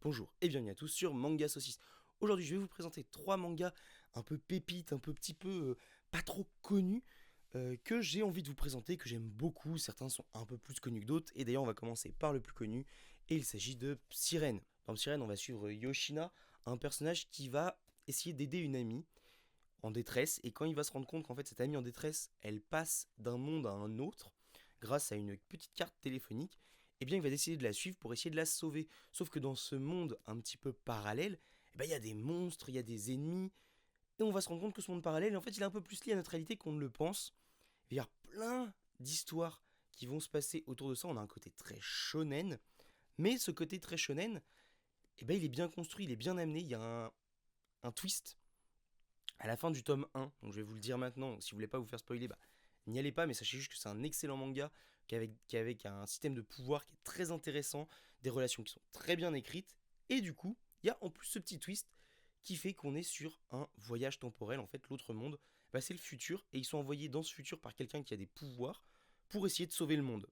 Bonjour et bienvenue à tous sur Manga Saucisse. Aujourd'hui, je vais vous présenter 3 mangas un peu pépites, un peu petit peu pas trop connus que j'ai envie de vous présenter, que j'aime beaucoup. Certains sont un peu plus connus que d'autres. Et d'ailleurs, on va commencer par le plus connu. Et il s'agit de Psyrène. Dans Psyrène, on va suivre Yoshina, un personnage qui va essayer d'aider une amie en détresse. Et quand il va se rendre compte qu'en fait, cette amie en détresse, elle passe d'un monde à un autre grâce à une petite carte téléphonique, eh bien il va décider de la suivre pour essayer de la sauver. Sauf que dans ce monde un petit peu parallèle, eh ben, il y a des monstres, il y a des ennemis, et on va se rendre compte que ce monde parallèle, en fait, il est un peu plus lié à notre réalité qu'on ne le pense. Il y a plein d'histoires qui vont se passer autour de ça. On a un côté très shonen, mais ce côté très shonen, eh ben, il est bien construit, il est bien amené. Il y a un twist à la fin du tome 1, donc je vais vous le dire maintenant. Donc, si vous voulez pas vous faire spoiler, bah, n'y allez pas, mais sachez juste que c'est un excellent manga qui est avec un système de pouvoir qui est très intéressant, des relations qui sont très bien écrites, et du coup, il y a en plus ce petit twist qui fait qu'on est sur un voyage temporel. En fait, l'autre monde, bah, c'est le futur, et ils sont envoyés dans ce futur par quelqu'un qui a des pouvoirs pour essayer de sauver le monde.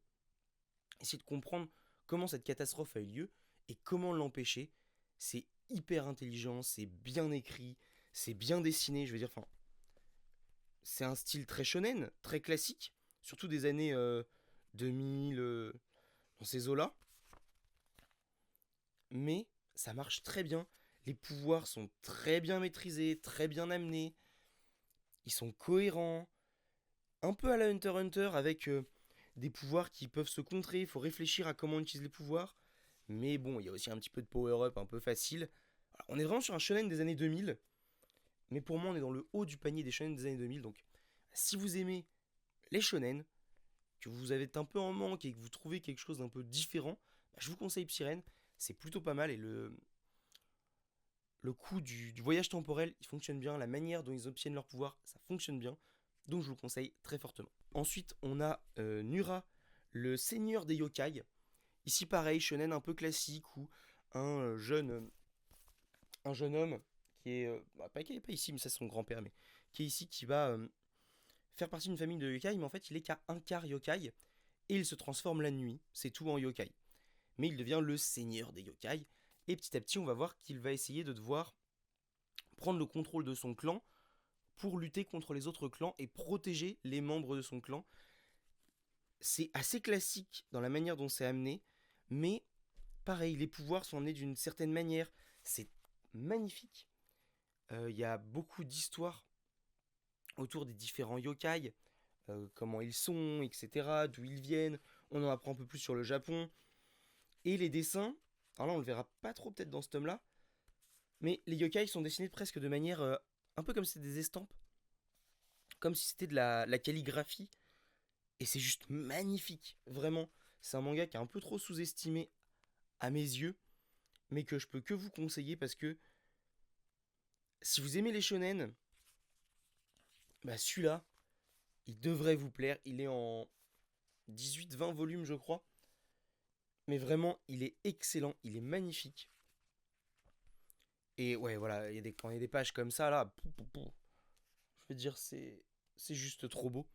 Essayer de comprendre comment cette catastrophe a eu lieu et comment l'empêcher. C'est hyper intelligent, c'est bien écrit, c'est bien dessiné, je veux dire, enfin, c'est un style très shonen, très classique, surtout des années 2000, dans ces eaux-là. Mais ça marche très bien. Les pouvoirs sont très bien maîtrisés, très bien amenés. Ils sont cohérents. Un peu à la Hunter x Hunter avec des pouvoirs qui peuvent se contrer. Il faut réfléchir à comment on utilise les pouvoirs. Mais bon, il y a aussi un petit peu de power-up un peu facile. Alors, on est vraiment sur un shonen des années 2000. Mais pour moi, on est dans le haut du panier des shonen des années 2000. Donc, si vous aimez les shonen, que vous avez un peu en manque et que vous trouvez quelque chose d'un peu différent, bah, je vous conseille Psyrène. C'est plutôt pas mal et le coup du voyage temporel, il fonctionne bien. La manière dont ils obtiennent leur pouvoir, ça fonctionne bien. Donc je vous le conseille très fortement. Ensuite, on a Nura, le seigneur des yokai. Ici, pareil, shonen un peu classique où un euh, jeune, euh, un jeune homme qui est, pas ici, mais ça c'est son grand-père, mais qui est ici, qui va faire partie d'une famille de yokai, mais en fait, il est qu'à un quart yokai et il se transforme la nuit. C'est tout en yokai. Mais il devient le seigneur des yokai. Et petit à petit, on va voir qu'il va essayer de devoir prendre le contrôle de son clan pour lutter contre les autres clans et protéger les membres de son clan. C'est assez classique dans la manière dont c'est amené, mais pareil, les pouvoirs sont amenés d'une certaine manière. C'est magnifique. Il y a beaucoup d'histoires autour des différents yokai, comment ils sont, etc., d'où ils viennent. On en apprend un peu plus sur le Japon. Et les dessins, alors là on le verra pas trop peut-être dans ce tome-là, mais les yokai sont dessinés presque de manière un peu comme si c'était des estampes, comme si c'était de la calligraphie, et c'est juste magnifique, vraiment. C'est un manga qui est un peu trop sous-estimé à mes yeux, mais que je peux que vous conseiller parce que si vous aimez les shonen, bah celui-là, il devrait vous plaire. Il est en 18-20 volumes, je crois, mais vraiment, il est excellent, il est magnifique. Et ouais, voilà, quand il y a des pages comme ça, là, je veux dire, c'est juste trop beau.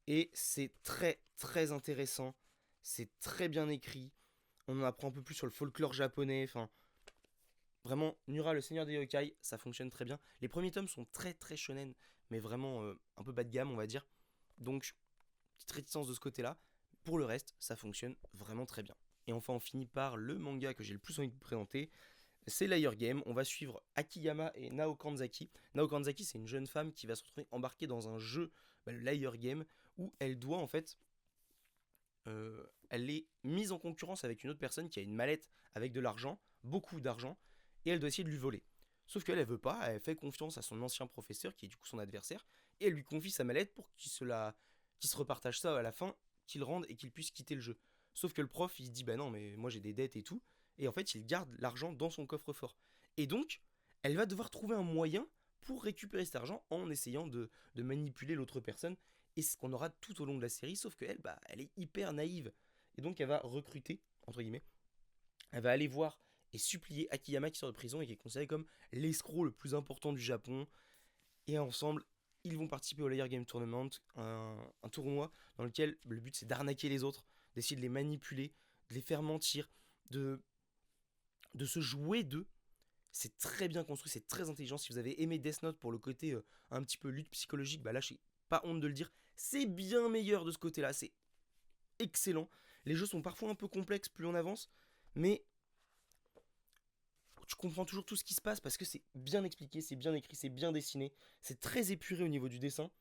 Et c'est très très intéressant. C'est très bien écrit. On en apprend un peu plus sur le folklore japonais. Enfin, vraiment, Nura, le seigneur des yokai, ça fonctionne très bien. Les premiers tomes sont très très shonen, mais vraiment un peu bas de gamme, on va dire. Donc, petite réticence de ce côté-là. Pour le reste, ça fonctionne vraiment très bien. Et enfin, on finit par le manga que j'ai le plus envie de vous présenter. C'est Layer Game. On va suivre Akiyama et Nao Kanzaki. Nao Kanzaki, c'est une jeune femme qui va se retrouver embarquée dans un jeu, le Layer Game, où elle doit en fait. Elle est mise en concurrence avec une autre personne qui a une mallette avec de l'argent, beaucoup d'argent, et elle doit essayer de lui voler. Sauf qu'elle, elle veut pas, elle fait confiance à son ancien professeur, qui est du coup son adversaire, et elle lui confie sa mallette pour qu'il se repartage ça à la fin, qu'il rende et qu'il puisse quitter le jeu. Sauf que le prof, il se dit, bah non, mais moi j'ai des dettes et tout, et en fait, il garde l'argent dans son coffre-fort. Et donc, elle va devoir trouver un moyen pour récupérer cet argent en essayant de manipuler l'autre personne. Et ce qu'on aura tout au long de la série, sauf qu'elle, bah, elle est hyper naïve. Et donc, elle va recruter, entre guillemets, elle va aller voir et supplier Akiyama qui sort de prison et qui est considéré comme l'escroc le plus important du Japon. Et ensemble, ils vont participer au Layer Game Tournament, un tournoi dans lequel le but c'est d'arnaquer les autres, d'essayer de les manipuler, de les faire mentir, de de se jouer d'eux. C'est très bien construit, c'est très intelligent. Si vous avez aimé Death Note pour le côté un petit peu lutte psychologique, bah là, j'ai pas honte de le dire, c'est bien meilleur de ce côté-là, c'est excellent. Les jeux sont parfois un peu complexes plus on avance, mais tu comprends toujours tout ce qui se passe parce que c'est bien expliqué, c'est bien écrit, c'est bien dessiné, c'est très épuré au niveau du dessin,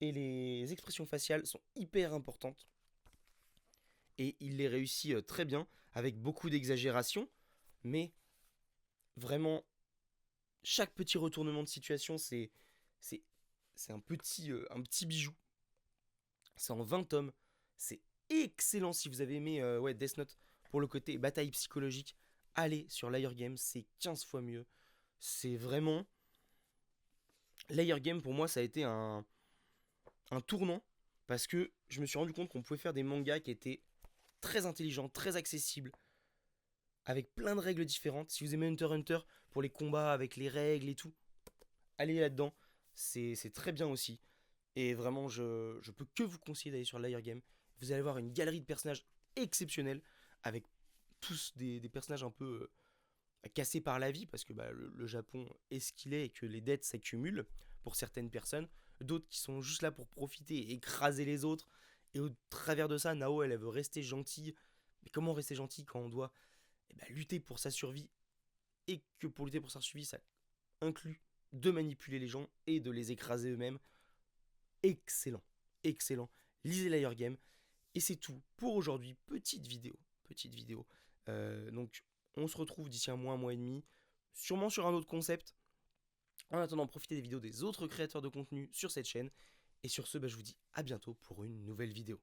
et les expressions faciales sont hyper importantes. Et il les réussit très bien, avec beaucoup d'exagération, mais vraiment, chaque petit retournement de situation, c'est, c'est un petit bijou. C'est en 20 tomes, c'est excellent si vous avez aimé ouais, Death Note pour le côté bataille psychologique. Allez sur Layer Game, c'est 15 fois mieux. C'est vraiment... Layer Game, pour moi, ça a été un tournant, parce que je me suis rendu compte qu'on pouvait faire des mangas qui étaient très intelligents, très accessibles, avec plein de règles différentes. Si vous aimez Hunter x Hunter, pour les combats avec les règles et tout, allez là-dedans, c'est très bien aussi. Et vraiment, je peux que vous conseiller d'aller sur Layer Game. Vous allez voir une galerie de personnages exceptionnels, avec tous des personnages un peu cassés par la vie, parce que bah, le Japon est ce qu'il est et que les dettes s'accumulent pour certaines personnes. D'autres qui sont juste là pour profiter et écraser les autres. Et au travers de ça, Nao, elle veut rester gentille. Mais comment rester gentil quand on doit lutter pour sa survie, et que pour lutter pour sa survie, ça inclut de manipuler les gens et de les écraser eux-mêmes. Excellent, excellent. Lisez Layer Game. Et c'est tout pour aujourd'hui. Petite vidéo. Petite vidéo. Donc, on se retrouve d'ici un mois et demi. Sûrement sur un autre concept. En attendant, profitez des vidéos des autres créateurs de contenu sur cette chaîne. Et sur ce, je vous dis à bientôt pour une nouvelle vidéo.